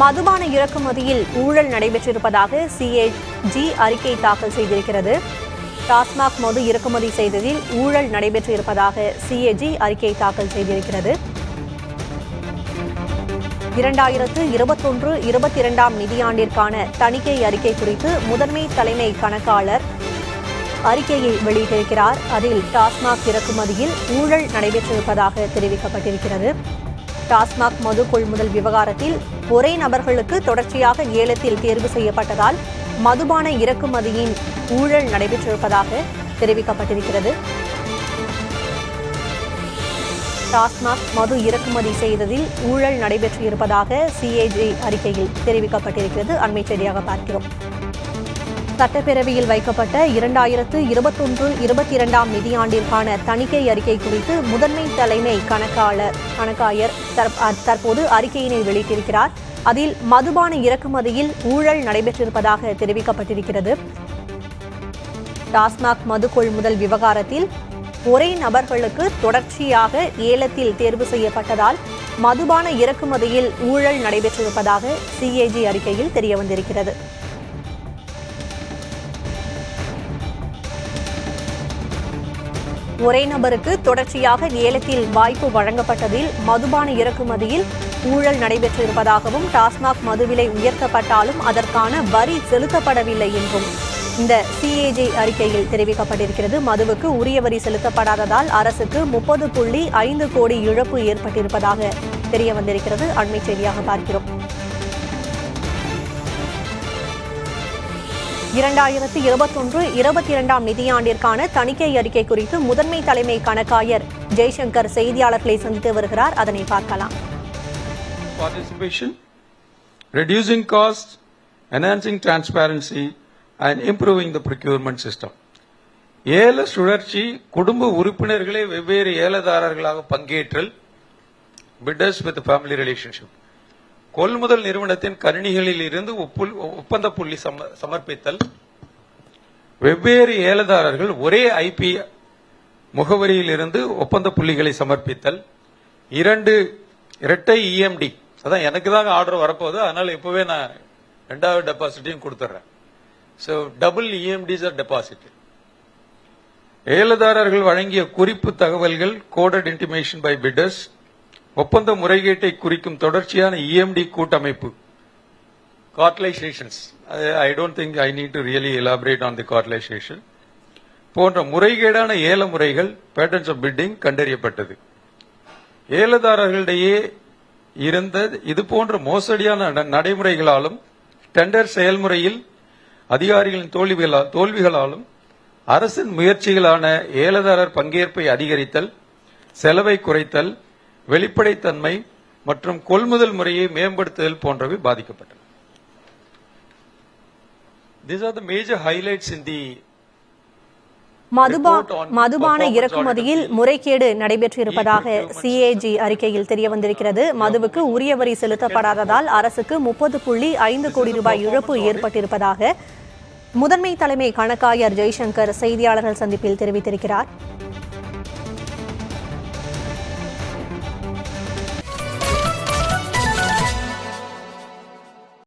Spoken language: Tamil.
மதுபான இறக்குமதியில் ஊழல் நடைபெற்றிருப்பதாக சிஏஜி அறிக்கை தாக்கல் செய்திருக்கிறது. டாஸ்மாக் மது இறக்குமதி செய்ததில் ஊழல் நடைபெற்றிருப்பதாக சிஏஜி அறிக்கை தாக்கல் செய்திருக்கிறது. 2021-22 நிதியாண்டிற்கான தணிக்கை அறிக்கை குறித்து முதன்மை தலைமை கணக்காளர் அறிக்கையை வெளியிட்டிருக்கிறார். அதில் டாஸ்மாக் இறக்குமதியில் ஊழல் நடைபெற்றிருப்பதாக தெரிவிக்கப்பட்டிருக்கிறது. டாஸ்மாக் மது கொள்முதல் விவகாரத்தில் ஒரே நபர்களுக்கு தொடர்ச்சியாக ஏலத்தில் தேர்வு செய்யப்பட்டதால் மதுபான இறக்குமதியின் ஊழல் நடைபெற்றிருப்பதாக தெரிவிக்கப்பட்டிருக்கிறது. டாஸ்மாக் மது இறக்குமதி செய்ததில் ஊழல் நடைபெற்றிருப்பதாக சிஏஜி அறிக்கையில் தெரிவிக்கப்பட்டிருக்கிறது. அண்மை செய்தியாக பார்க்கிறோம். சட்டப்பேரவையில் வைக்கப்பட்ட 2021-22 நிதியாண்டிற்கான தணிக்கை அறிக்கை குறித்து முதன்மை தலைமை கணக்காயர் தற்போது அறிக்கையினை வெளியிட்டிருக்கிறார். அதில் மதுபான இறக்குமதியில் ஊழல் நடைபெற்றிருப்பதாக தெரிவிக்கப்பட்டிருக்கிறது. டாஸ்மாக் மது கொள்முதல் விவகாரத்தில் ஒரே நபர்களுக்கு தொடர்ச்சியாக ஏலத்தில் தேர்வு செய்யப்பட்டதால் மதுபான இறக்குமதியில் ஊழல் நடைபெற்றிருப்பதாக சிஏஜி அறிக்கையில் தெரியவந்திருக்கிறது. ஒரே நபருக்கு தொடர்ச்சியாக ஏலத்தில் வாய்ப்பு வழங்கப்பட்டதில் மதுபான இறக்குமதியில் ஊழல் நடைபெற்றிருப்பதாகவும் டாஸ்மாக் மது விலை உயர்த்தப்பட்டாலும் அதற்கான வரி செலுத்தப்படவில்லை என்றும் இந்த சிஏஜி அறிக்கையில் தெரிவிக்கப்பட்டிருக்கிறது. மதுவுக்கு உரிய வரி செலுத்தப்படாததால் அரசுக்கு 30.5 கோடி இழப்பு ஏற்பட்டிருப்பதாக தெரிய வந்திருக்கிறது. அண்மை செய்தியாக பார்க்கிறோம். 2021-22 நிதியாண்டிற்கான தணிக்கை அறிக்கை குறித்து முதன்மை தலைமை கணக்காயர் ஜெய்சங்கர் செய்தியாளர்களை சந்தித்து வருகிறார். அதனை பார்க்கலாம். Reducing costs, enhancing transparency and improving the procurement system. ஏல சுழற்சி குடும்ப உறுப்பினர்களே வெவ்வேறு ஏலதாரர்களாக பங்கேற்றல், bidders with family relationship. கொள்முதல் நிறுவனத்தின் கணினிகளில் இருந்து ஒப்பந்த புள்ளி சமர்ப்பித்தல், வெவ்வேறு ஏலதாரர்கள் ஒரே ஐபி முகவரியில் இருந்து ஒப்பந்த புள்ளிகளை சமர்ப்பித்தல், இரட்டை இஎம்டி. அதான் எனக்கு தான் ஆர்டர் வரப்போகுது, அதனால இப்பவே நான் ரெண்டாவது டெபாசிட்டையும் கொடுத்துட்றேன். So double EMDs are deposited. ஏலதாரர்கள் வழங்கிய குறிப்பு தகவல்கள் coded intimation by bidders, ஒப்பந்த முறைகேட்டை குறிக்கும் தொடர்ச்சியான EMD கூட்டமைப்பு cartelizations. I don't think I need to really elaborate on the cartelization. போன்ற முறைகேடான ஏல முறைகள் patterns of bidding கண்டறியப்பட்டது. ஏலதாரர்களிடையே இருந்த இது போன்ற மோசடியான நடைமுறைகளாலும் டெண்டர் செயல்முறையில் அதிகாரிகளின் தோல்விகளாலும் அரசின் முயற்சிகளான ஏலதாரர் பங்கேற்பை அதிகரித்தல், செலவை குறைத்தல், வெளிப்படைத்தன்மை மற்றும் கொள்முதல் முறையை மேம்படுத்துதல் போன்றவை பாதிக்கப்பட்டன. These are the major highlights in the மதுபான இறக்குமதியில் முறைகேடு நடைபெற்றிருப்பதாக சிஏஜி அறிக்கையில் தெரியவந்திருக்கிறது. மதுவுக்கு உரிய வரி செலுத்தப்படாததால் அரசுக்கு 30.5 கோடி ரூபாய் இழப்பு ஏற்பட்டிருப்பதாக முதன்மை தலைமை கணக்காயர் ஜெய்சங்கர் செய்தியாளர்கள் சந்திப்பில் தெரிவித்திருக்கிறார்.